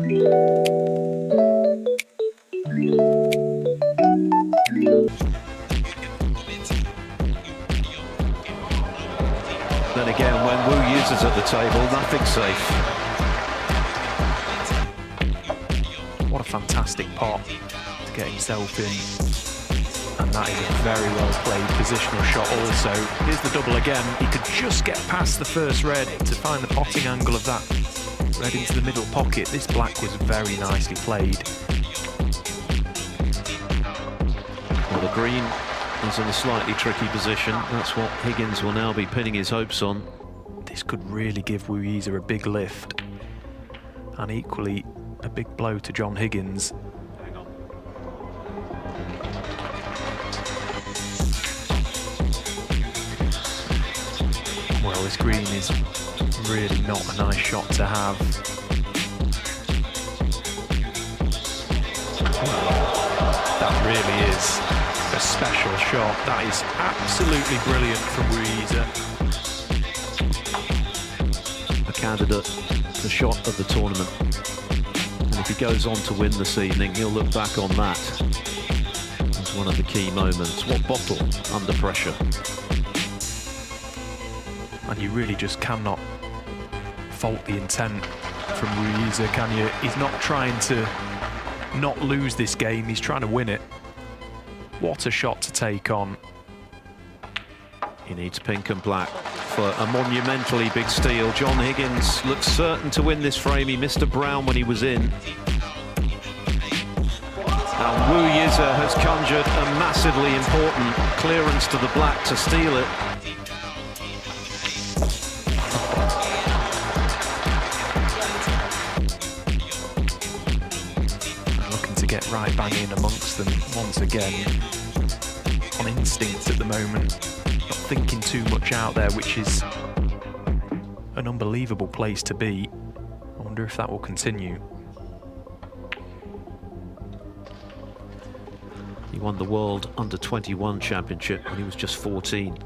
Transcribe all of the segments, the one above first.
Then again, when Wu Yize is at the table, nothing's safe. What a fantastic pot to get himself in. And that is a very well played positional shot also. Here's the double again. He could just get past the first red to find the potting angle of that red into the middle pocket. This black was very nicely played. Well, the green is in a slightly tricky position. That's what Higgins will now be pinning his hopes on. This could really give Wu Yize a big lift. And equally, a big blow to John Higgins. Well, this green is really not a nice shot to have. That really is a special shot. That is absolutely brilliant from Wu Yize. A candidate, the shot of the tournament. And if he goes on to win this evening, he'll look back on that as one of the key moments. What bottle under pressure. And you really just cannot fault the intent from Wu Yize, can you? He's not trying to not lose this game, he's trying to win it. What a shot to take on. He needs pink and black for a monumentally big steal. John Higgins looks certain to win this frame. He missed a brown when he was in. And Wu Yize has conjured a massively important clearance to the black to steal it. Get right bang in amongst them once again. On instinct at the moment, not thinking too much out there, which is an unbelievable place to be. I wonder if that will continue. He won the World Under-21 Championship when he was just 14.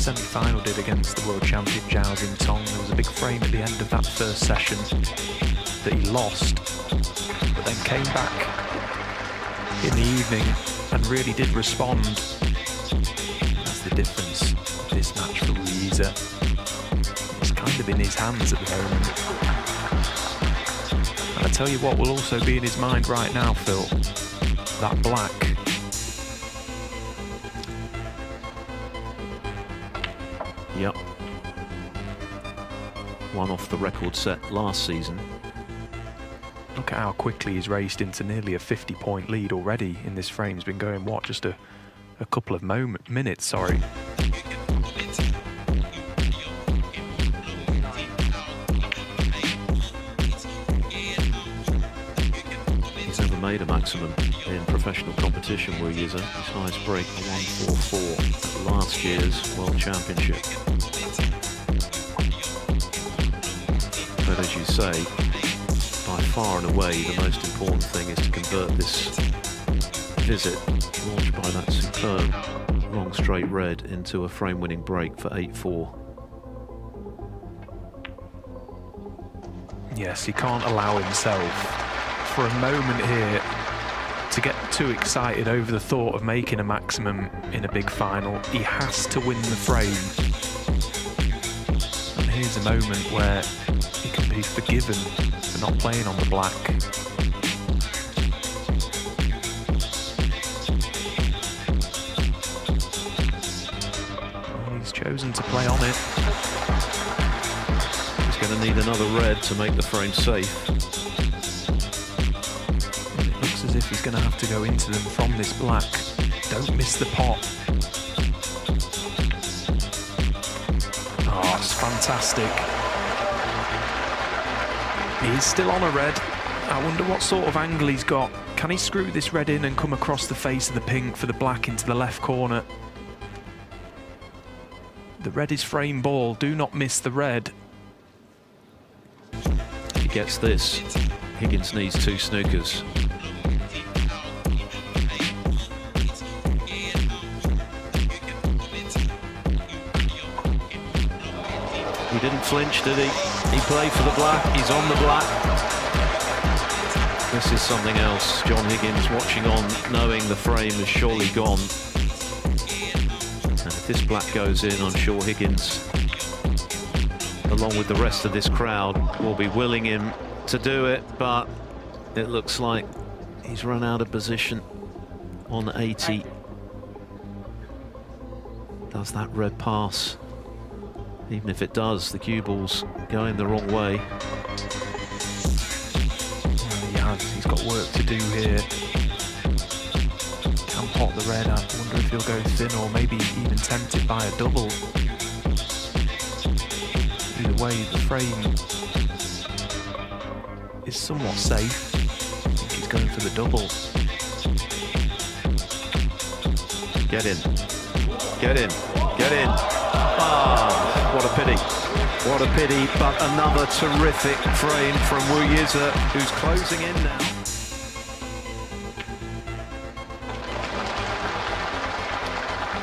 Semi-final did against the world champion Zhao Xintong. There was a big frame at the end of that first session that he lost, but then came back in the evening and really did respond. That's the difference of this match for Wu Yize. It's kind of in his hands at the moment. And I tell you what will also be in his mind right now, Phil, that black. Yep. One off the record set last season. Look at how quickly he's raced into nearly a 50-point lead already in this frame. He's been going, what, just a couple of minutes, sorry. He's never made a maximum in professional competition, Wu Yize. His highest break, a 144 at last year's World Championship. But as you say, by far and away, the most important thing is to convert this visit, launched by that superb long straight red, into a frame-winning break for 8-4. Yes, he can't allow himself for a moment here to get too excited over the thought of making a maximum in a big final. He has to win the frame. And here's a moment where he can be forgiven for not playing on the black. Well, he's chosen to play on it. He's going to need another red to make the frame safe. As if he's going to have to go into them from this black. Don't miss the pot. Oh, it's fantastic. He's still on a red. I wonder what sort of angle he's got. Can he screw this red in and come across the face of the pink for the black into the left corner? The red is frame ball. Do not miss the red. He gets this. Higgins needs 2 snookers. He didn't flinch, did he? He played for the black. He's on the black. This is something else. John Higgins watching on, knowing the frame is surely gone. And if this black goes in, I'm sure Higgins, along with the rest of this crowd, will be willing him to do it, but it looks like he's run out of position on 80. Does that red pass? Even if it does, the cue ball's going the wrong way. Yeah, he's got work to do here. Can pot the red. I wonder if he'll go thin or maybe even tempted by a double. Either way, the frame is somewhat safe. I think he's going for the double. Get in. Get in. Get in. Ah, what a pity. What a pity, but another terrific frame from Wu Yize, who's closing in now.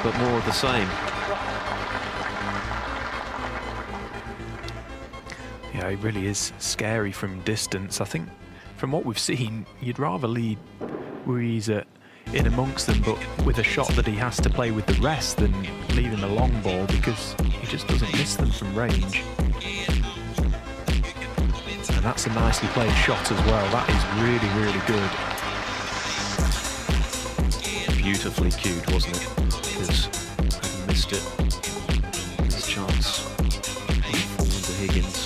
But more of the same. Yeah, it really is scary from distance. I think from what we've seen, you'd rather lead Wu Yize in amongst them, but with a shot that he has to play with the rest than leaving the long ball, because he just doesn't miss them from range. And that's a nicely played shot as well. That is really, really good. Beautifully cued, wasn't it? Because had he missed it, his chance would have fallen to Higgins.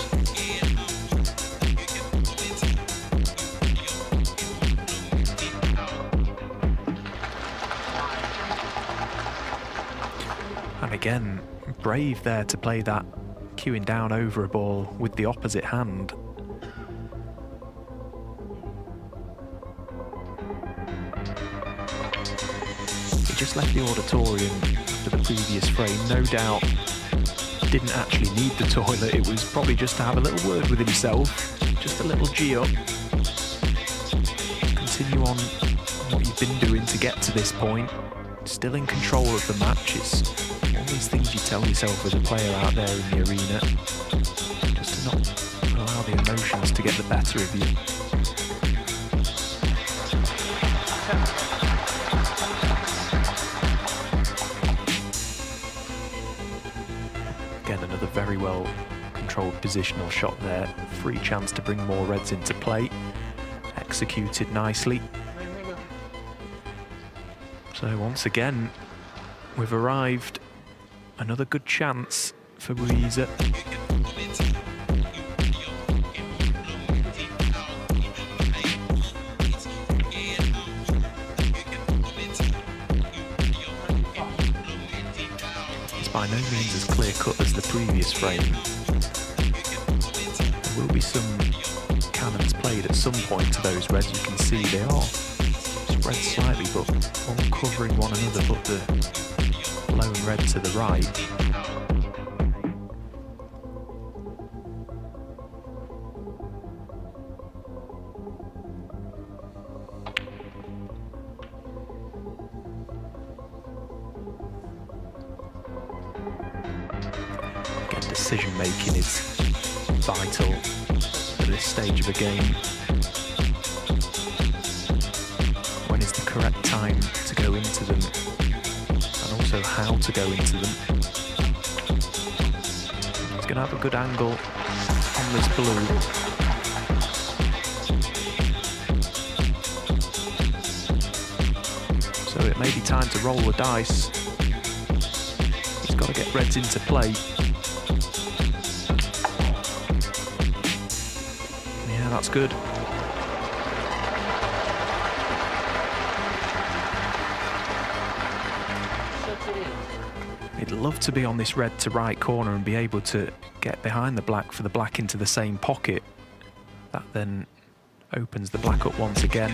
And again, brave there to play that queuing down over a ball with the opposite hand. He just left the auditorium after the previous frame, no doubt didn't actually need the toilet. It was probably just to have a little word with himself, just a little G up, continue on what you've been doing to get to this point. Still in control of the match. It's all these things you tell yourself as a player out there in the arena, just to not allow the emotions to get the better of you. Again, another very well controlled positional shot there. Free chance to bring more reds into play. Executed nicely. So once again, we've arrived. Another good chance for Wu Yize. It's by no means as clear cut as the previous frame. There will be some cannons played at some point to those reds. You can see they are spread slightly, but all covering one another, but the lone red to the right. Again, decision making is vital at this stage of a game. When is the correct time to go into them, and also how to go into them. He's going to have a good angle on this blue. So it may be time to roll the dice. He's got to get reds into play. Yeah, that's good. He'd love to be on this red to right corner and be able to get behind the black for the black into the same pocket. That then opens the black up once again.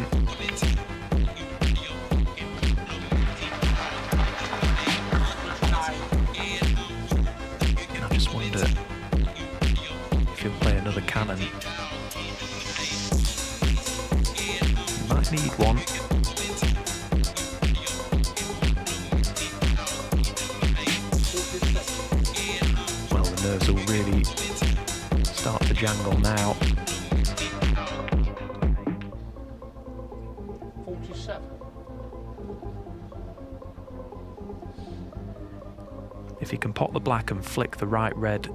And I just wonder if he'll play another cannon. He might need one. Nerves will really huge angle now. 47. If he can pot the black and flick the right red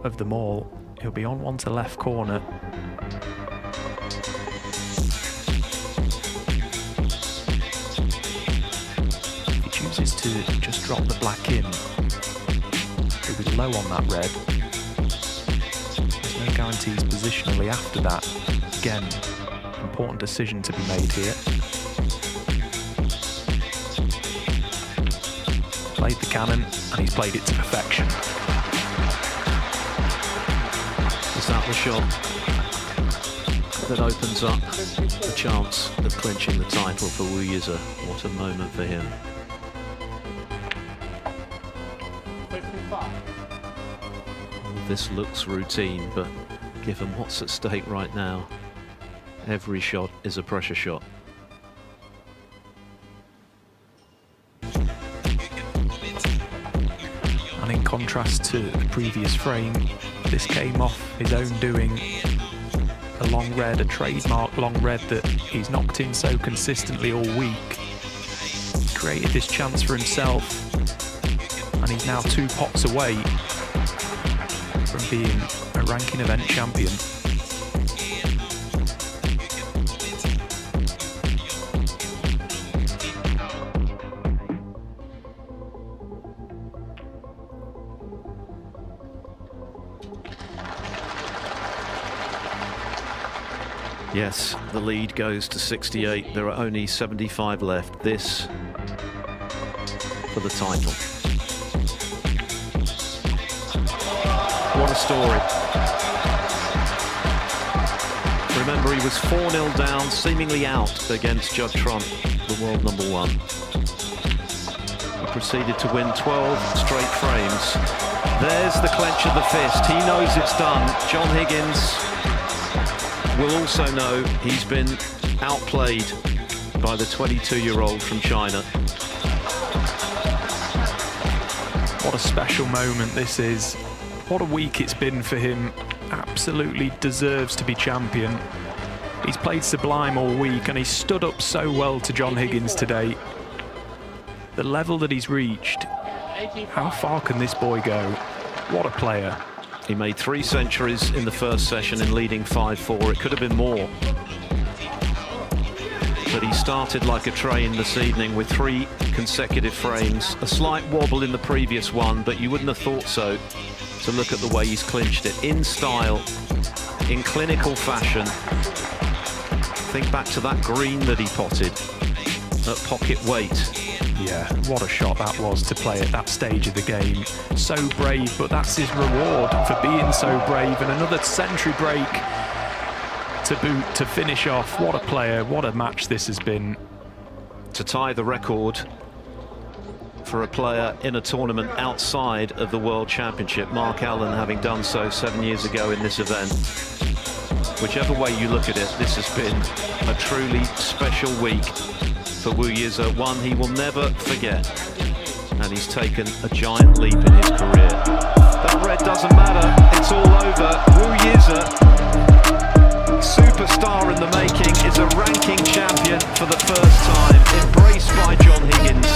of them all, he'll be on one to left corner. If he chooses to just drop the black in, he'll be low on that red. There's no guarantees positionally after that. Again, important decision to be made here. Played the cannon, and he's played it to perfection. Is that the shot that opens up the chance of clinching the title for Wu Yize? What a moment for him. 55. This looks routine, but given what's at stake right now, every shot is a pressure shot. And in contrast to the previous frame, this came off his own doing. A long red, a trademark long red that he's knocked in so consistently all week. Created this chance for himself, and he's now 2 pots away from being a ranking event champion. Yes, the lead goes to 68. There are only 75 left. This for the title. What a story. Remember, he was 4-0 down, seemingly out against Judd Trump, the world #1. He proceeded to win 12 straight frames. There's the clench of the fist. He knows it's done. John Higgins will also know he's been outplayed by the 22-year-old from China. What a special moment this is. What a week it's been for him. Absolutely deserves to be champion. He's played sublime all week, and he stood up so well to John Higgins today. The level that he's reached, how far can this boy go? What a player. He made 3 centuries in the first session in leading 5-4. It could have been more. But he started like a train this evening with 3 consecutive frames. A slight wobble in the previous one, but you wouldn't have thought so to look at the way he's clinched it. In style, in clinical fashion. Think back to that green that he potted at pocket weight. Yeah, what a shot that was to play at that stage of the game. So brave, but that's his reward for being so brave. And another century break to boot, to finish off. What a player, what a match this has been. To tie the record for a player in a tournament outside of the World Championship, Mark Allen having done so 7 years ago in this event. Whichever way you look at it, this has been a truly special week for Wu Yize, one he will never forget, and he's taken a giant leap in his career. That red doesn't matter, it's all over. Wu Yize, superstar in the making, is a ranking champion for the first time, embraced by John Higgins.